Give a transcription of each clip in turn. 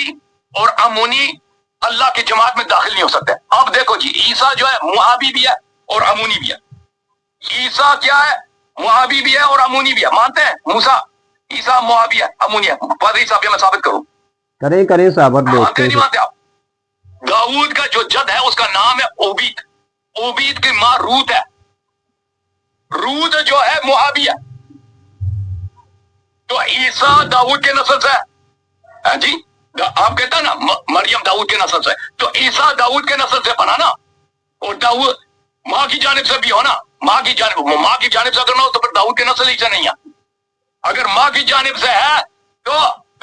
मुआबी और अमूनी अल्लाह की जमात में दाखिल नहीं हो सकते। अब देखो जी, ईसा जो है मुआबी भी है और अमूनी भी है। ईसा क्या है? मुआबी भी है और अमूनी भी है। मानते हैं मूसा ईसा मुआबी है, अमूनी है? पादरी साहब मैं साबित करूं? करें साबित। मानते नहीं मानते आप? दाऊद का जो जद है उसका नाम है ओबीद। ओबीद की मां रूत है। रूत जो है मुआबी है। तो ईसा दाऊद के नस्ल से है। हाँ जी, आप कहता ना मरियम दाऊद के नस्ल से, तो ईसा दाऊद के नस्ल से बना ना। और दाऊद माँ की जानिब से भी हो ना, माँ की जानिब से अगर ना हो तो फिर दाऊद के नस्ल ही से नहीं है। अगर माँ की जानिब से है तो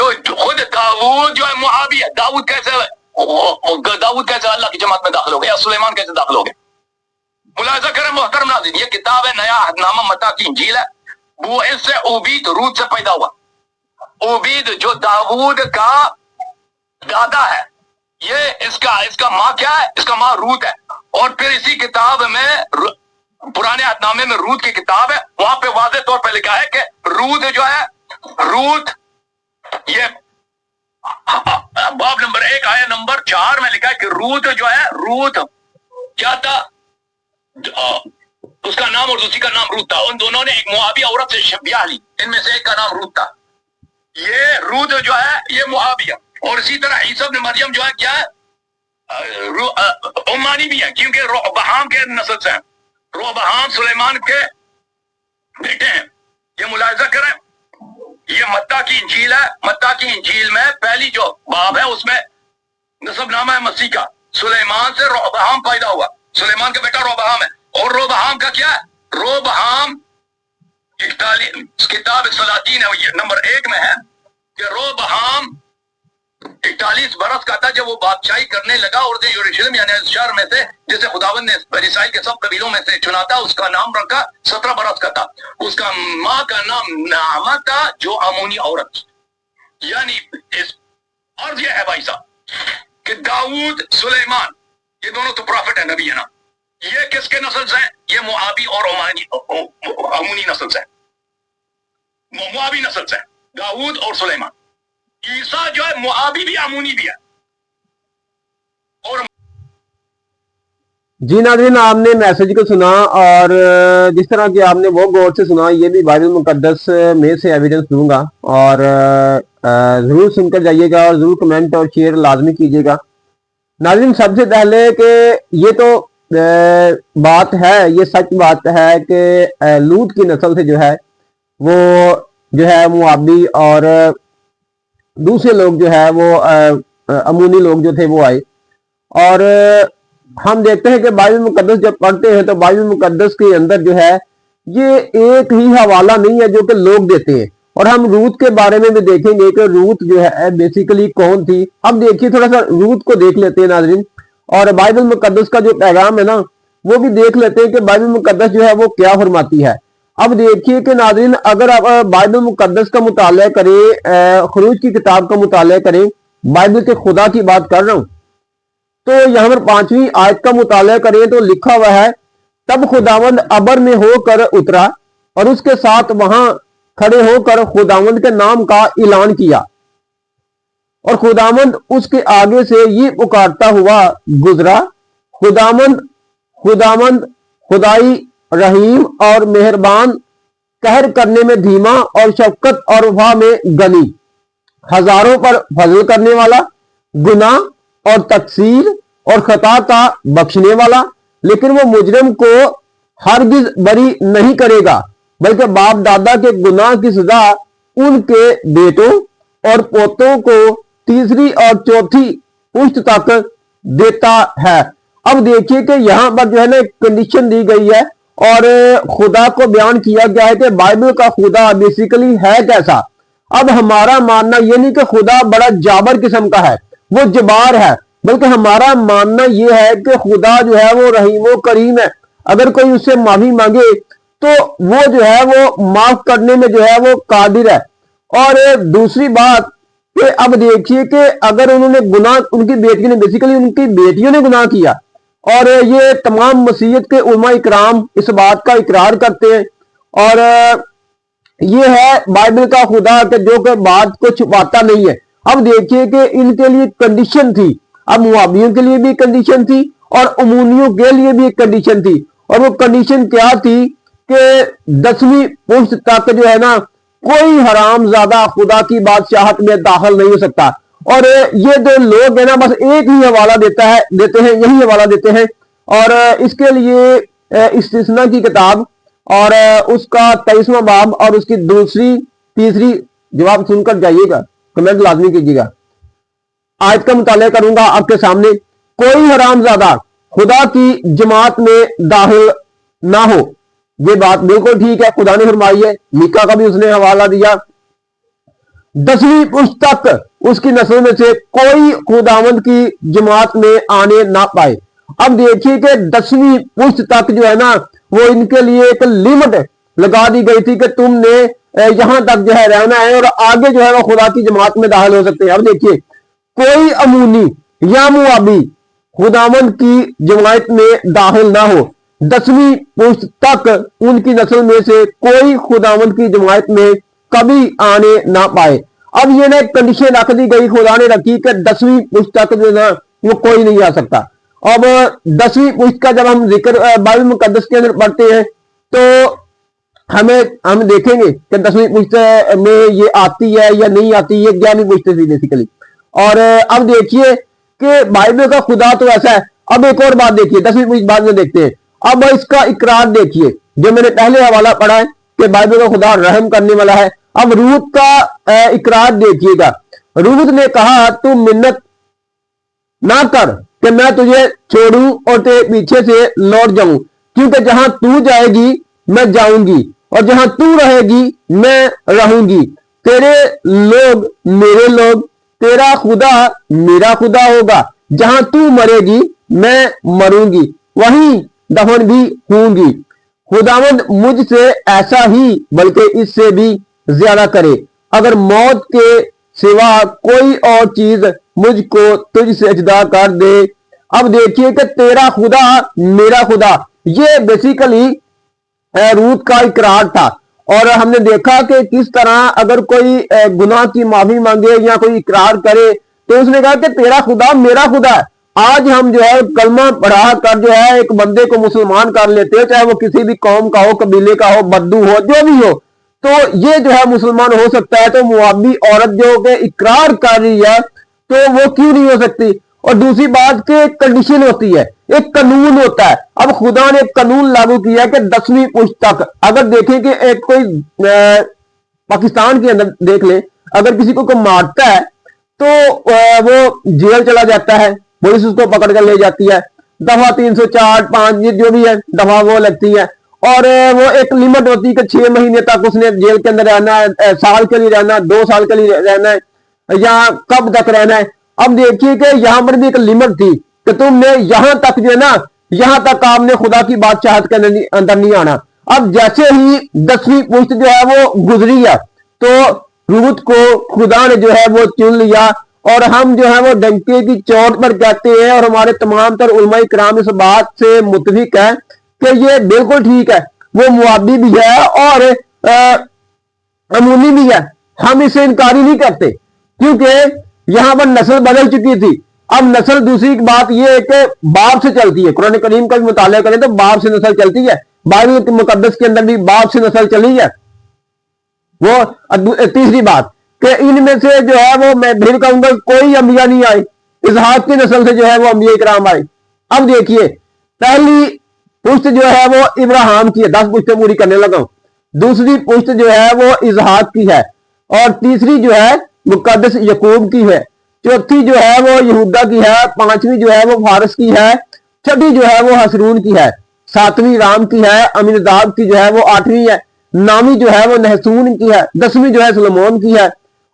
खुद दाऊद जो है मुआबी है। दाऊद कैसे अल्लाह की जमात में दाखिल हो गया? सुलेमान कैसे दाखिल हो गए? मुलाजा करें मोहतरम नाज़रीन, ये किताब है नया अहदनामा मत्ता की इंजील है। वो इससे ओबीद रूत से पैदा हुआ। ओबीद जो दाऊद का दादा है, ये इसका माँ क्या है? इसका माँ रूत है। और फिर इसी किताब में पुराने अहदनामे में रूत की किताब है, वहां पे वाज़ेह तौर पे लिखा है कि रूत जो है, रूत ये बाब नंबर 1 आया नंबर 4 में लिखा है कि रूत जो है, रूत क्या था? उसका नाम और दूसरी का नाम रूत था। उन दोनों ने एक मुआबी औरत से ब्याह ली, इनमें से एक का नाम रूत था। ये रूत जो है ये मुआबी है। और इसी तरह ईसा इब्न मरियम जो है क्या है? उम्मानी भी है, क्योंकि रोबहाम के नस्ल से है। रोबहाम सुलेमान के बेटे हैं। ये मुलाहिजा करें, ये मत्ता की इंजील है। मत्ता की इंजील में पहली जो बाब है उसमें नसबनामा है मसीह का। सुलेमान से रोबहाम पैदा हुआ। सुलेमान का बेटा रोबहाम है। और रोबहाम का क्या है? रोबहाम किताब सलातीन है, ये नंबर 1 में है कि रोबहाम 41 बरस का था जब वो बादशाही करने लगा। और यरूशलेम यानी शहर में से जिसे खुदावंद ने बनी इस्राइल के सब कबीलों में से चुना था, उसका नाम रखा 17 बरस का था। उसका माँ का नाम नामा था, जो अमूनी औरत। यानी इस अर्ज यह है भाई साहब कि दाऊद सुलेमान ये दोनों तो प्रॉफिट है, नबी है ना। ये किसके नस्ल से हैं? ये मुआबी और अमूनी नस्ल से, मुआबी नस्ल से दाऊद और सुलेमान। ईसा जो है मुआबी भी अमूनी भी है। और जी नाज़रीन, आपने मैसेज को सुना और जिस तरह कि आपने वो गौर से सुना, ये भी बाइबल मुकद्दस में से एविडेंस दूंगा। और ज़रूर सुनकर जाइएगा और ज़रूर कमेंट और शेयर लाजमी कीजिएगा। नाज़रीन, सबसे पहले कि ये तो बात है, ये सच बात है कि लूत की नस्ल से जो है वो जो है मुआबी और दूसरे लोग जो है वो अमूनी लोग जो थे वो आए। और हम देखते हैं कि बाइबल मुकद्दस जब पढ़ते हैं तो बाइबल मुकद्दस के अंदर जो है ये एक ही हवाला नहीं है जो कि लोग देते हैं। और हम रूत के बारे में भी देखेंगे कि रूत जो है बेसिकली कौन थी। अब देखिए, थोड़ा सा रूत को देख लेते हैं नाज़रीन, और बाइबल मुकद्दस का जो पैगाम है ना वो भी देख लेते हैं कि बाइबल मुकद्दस जो है वो क्या फरमाती है। अब देखिए कि नाज़रीन, अगर आप बाइबल मुकद्दस का मुताला करें, खुरूज की किताब का मुताला करें, बाइबल के खुदा की बात कर रहा हूं, तो यहां पर 5वीं आयत का मुताला करें तो लिखा हुआ है, तब खुदावंद अबर में होकर उतरा और उसके साथ वहां खड़े होकर खुदावंद के नाम का ऐलान किया। और खुदावंद उसके आगे से ये पुकारता हुआ गुजरा, खुदावंद खुदावंद खुदाई रहीम और मेहरबान, कहर करने में धीमा और शफकत और वफा में गनी, हजारों पर फजल करने वाला, गुनाह और तकसीर और खता का बख्शने वाला, लेकिन वो मुजरिम को हरगिज बरी नहीं करेगा, बल्कि बाप दादा के गुनाह की सजा उनके बेटों और पोतों को तीसरी और चौथी पुश्त तक देता है। अब देखिए कि यहां पर जो है ना एक कंडीशन दी गई है और खुदा को बयान किया गया है कि बाइबल का खुदा बेसिकली है कैसा। अब हमारा मानना ये नहीं कि खुदा बड़ा जाबर किस्म का है, वो जबार है, बल्कि हमारा मानना ये है कि खुदा जो है वो रहीम व करीम है। अगर कोई उससे माफी मांगे तो वो जो है वो माफ करने में जो है वो कादिर है। और दूसरी बात कि अब देखिए कि अगर उन्होंने गुनाह, उनकी बेटियों ने, बेसिकली उनकी बेटियों ने गुनाह किया, और ये तमाम मसीहत के उलमा इकराम इस बात का इकरार करते हैं। और ये है बाइबल का खुदा कि जो कि बात को छुपाता नहीं है। अब देखिए कि इनके लिए कंडीशन थी, अब मुआबियों के लिए भी कंडीशन थी और अमूनियों के लिए भी एक कंडीशन थी, और वो कंडीशन क्या थी कि 10वीं पुश्त तक जो है ना कोई हरामजादा खुदा की बादशाहत में दाखिल नहीं हो सकता। और ये जो लोग है ना बस एक ही हवाला देते हैं, यही हवाला देते हैं। और इसके लिए इस्तिस्ना की किताब और उसका 23वां बाब और उसकी दूसरी तीसरी जवाब सुनकर जाइएगा, कमेंट लाजमी कीजिएगा। आयत का मुताला करूंगा आपके सामने। कोई हरामजादा खुदा की जमात में दाखिल ना हो, ये बात बिल्कुल ठीक है, खुदा ने फरमाई है, मीका का भी उसने हवाला दिया। 10वीं पुश्त तक उसकी नस्ल में से कोई खुदावंद की जमात में आने ना पाए। अब देखिए कि 10वीं पुश्त तक जो है ना वो इनके लिए एक लिमिट लगा दी गई थी कि तुमने यहां तक जो है रहना है और आगे जो है वो खुदा की जमात में दाखिल हो सकते हैं। अब देखिए कोई अमूनी या मुआबी खुदावंद की जमात में दाखिल ना हो, 10वीं पुश्त तक उनकी नस्ल में से कोई खुदावंद की जमात में कभी आने ना पाए। अब ये ना कंडीशन रख दी गई, खुदा ने रखी कि 10वीं पुश्त तक जो ना वो कोई नहीं आ सकता। अब 10वीं पुश्त का जब हम जिक्र बाइबल मुकद्दस के अंदर पढ़ते हैं तो हम देखेंगे कि 10वीं पुश्त में ये आती है या नहीं आती, ये 11वीं पुश्त थी बेसिकली। और अब देखिए कि बाइबल का खुदा तो ऐसा है। अब एक और बात देखिए, 10वीं पुश्त बाद में देखते हैं। अब इसका इकरार देखिए जो मैंने पहले हवाला पढ़ा है कि बाइबल का खुदा रहम करने वाला है। अब रूत का इकरार देखिएगा। रूत ने कहा तू मिन्नत ना कर कि मैं तुझे छोड़ूं और तेरे पीछे से लौट जाऊं, क्योंकि जहां तू जाएगी मैं जाऊंगी और जहां तू रहेगी मैं रहूंगी। तेरे लोग मेरे लोग, तेरा खुदा मेरा खुदा होगा। जहां तू मरेगी मैं मरूंगी, वहीं दफन भी होंगी। खुदावंद मुझसे ऐसा ही बल्कि इससे भी ज्यादा करे, अगर मौत के सिवा कोई और चीज मुझको तुझसे जुदा कर दे। अब देखिए कि तेरा खुदा मेरा खुदा, ये बेसिकली रूत का इकरार था। और हमने देखा कि किस तरह अगर कोई गुनाह की माफी मांगे या कोई इकरार करे तो उसने कहा कि तेरा खुदा मेरा खुदा है। आज हम जो है कलमा पढ़ा कर जो है एक बंदे को मुसलमान कर लेते हो, चाहे वो किसी भी कौम का हो, कबीले का हो, बद्दू हो, जो भी हो, तो ये जो है मुसलमान हो सकता है। तो मुआबी औरत जो के इकरार कर रही है तो वो क्यों नहीं हो सकती? और दूसरी बात कि कंडीशन होती है, एक कानून होता है। अब खुदा ने एक कानून लागू किया कि 10वीं पुश्त तक, अगर देखें कि एक कोई पाकिस्तान के अंदर देख ले, अगर किसी को मारता है तो वो जेल चला जाता है, पुलिस उसको पकड़ कर ले जाती है, दफा 304, 5 ये जो भी है दफा वो लगती है। और वो एक लिमिट होती है कि 6 महीने तक उसने जेल के अंदर रहना है, साल के लिए रहना है, 2 साल के लिए रहना है, या कब तक रहना है। अब देखिए कि यहां पर भी एक लिमिट थी कि तुमने यहां तक जो है ना, यहां तक आपने खुदा की बादशाहत के अंदर नहीं आना। अब जैसे ही 10वीं पुश्त जो है वो गुजरी है तो रूत को खुदा ने जो है वो चुन लिया। और हम जो है वो डंके की चोट पर कहते हैं और हमारे तमाम तर उलमाए किराम इस बात से मुत्तफिक है कि ये बिल्कुल ठीक है, वो मुआबी भी है और अमूनी भी है। हम इसे इनकारी नहीं करते क्योंकि यहां पर नस्ल बदल चुकी थी। अब नस्ल, दूसरी बात यह है कि बाप से चलती है। कुरान करीम का भी मुताला करें तो बाप से नस्ल चलती है। बाइबल मुकद्दस के अंदर भी बाप से नस्ल चली है। वो तीसरी बात कि इनमें से जो है वो मैं फिर कहूंगा कोई अंबिया नहीं आए, इसहाक की नस्ल से जो है वो अंबिया इकराम आए। अब देखिए पहली पुश्त जो है वो इब्राहिम की है, 10 पुश्तें पूरी करने लगा हूं। दूसरी पुश्त जो है वो इसहाक की है और तीसरी जो है मुकद्दस यकूब की है। चौथी जो है वो यहूदा की है, 5वीं जो है वो फारस की है, 6ठी जो है वो हसरून की है, 7वीं राम की है, अमीनदाब की जो है वो 8वीं है, 9वीं जो है वो नहसून की है, 10वीं जो है सलमोन की है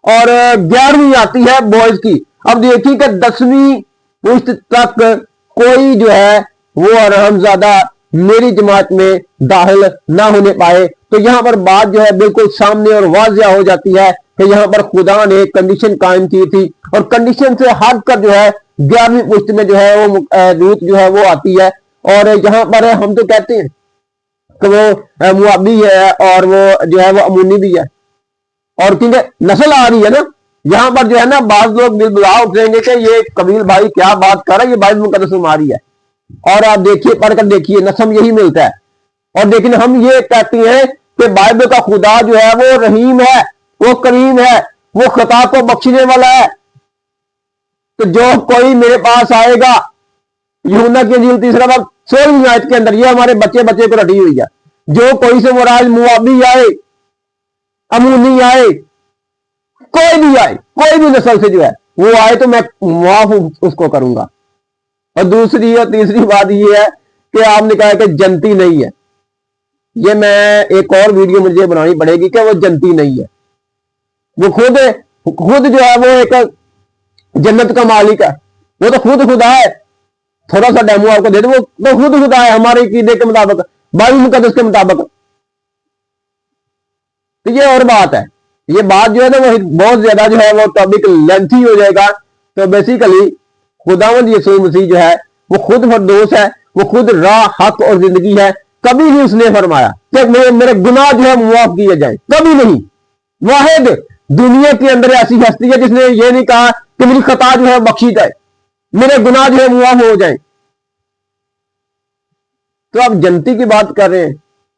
और 11वीं आती है बोयज की। अब देखिए कि 10वीं पुश्त तक कोई जो है वो रहमजादा मेरी जमात में दाखिल ना होने पाए। तो यहां पर बात जो है बिल्कुल सामने और वाजिया हो जाती है कि यहां पर खुदा ने कंडीशन कायम की थी और कंडीशन से हट कर जो है 11वीं पुश्त में जो है वो रूत जो है वो आती है। और यहां पर हम तो कहते हैं कि वो मुआबी है और वो जो है वो अमूनी भी है। और क्योंकि नस्ल आ रही है ना, यहाँ पर जो है ना बाज लोग बिलबुला उठेंगे कि ये कबील भाई क्या बात कर रहा है, ये बाइबल मुकद्दस में मारी है। और आप देखिए, पढ़कर देखिए, नसम यही मिलता है। और लेकिन हम ये कहते हैं कि बाइबल का खुदा जो है वो रहीम है, वो करीम है, वो खता को बख्शने वाला है। तो जो कोई मेरे पास आएगा, यूहन्ना की इंजील 3 बाब 16 आयत के अंदर, ये हमारे बच्चे बच्चे को रटी हुई है, जो कोई से मुराद मुआबी आए, अमूनी आए, कोई भी आए, कोई भी नस्ल से जो है वो आए, तो मैं मुआफ उसको करूंगा। और दूसरी और तीसरी बात ये है कि आपने कहा कि जनती नहीं है, ये मैं एक और वीडियो मुझे बनानी पड़ेगी कि वो जनती नहीं है। वो खुद जो है वो एक जन्नत का मालिक है, वो तो खुद खुदा है। थोड़ा सा डेमो आपको दे दो, वो तो खुद खुदा है हमारे कीदे के मुताबिक, बाइबल मुकद्दस के मुताबिक। तो ये और बात है, ये बात जो है ना वो बहुत ज्यादा जो है वो टॉपिक लेंथी हो जाएगा। तो बेसिकली खुदावंद यीशु मसीह जो है वो खुद फरदोस है, वो खुद राह, हक और जिंदगी है। कभी नहीं उसने फरमाया कि मेरे गुनाह जो है मुआफ किए जाए, कभी नहीं। वाहिद दुनिया के अंदर ऐसी हस्ती है जिसने ये नहीं कहा कि मेरी खता जो है बख्शी जाए, मेरे गुनाह जो है मुआफ हो जाए। तो आप जनती की बात कर रहे हैं,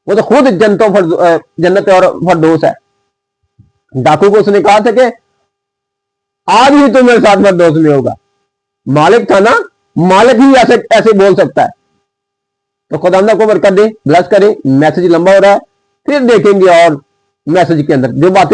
वो तो खुद जन्नत और फरदोस है। डाकू को उसने कहा था कि आज ही तो मेरे साथ फरदोस में होगा। मालिक था ना, मालिक ही ऐसे बोल सकता है। तो खुदावंद को बरकत दे, ब्लेस करे। मैसेज लंबा हो रहा है, फिर देखेंगे और मैसेज के अंदर जो बातें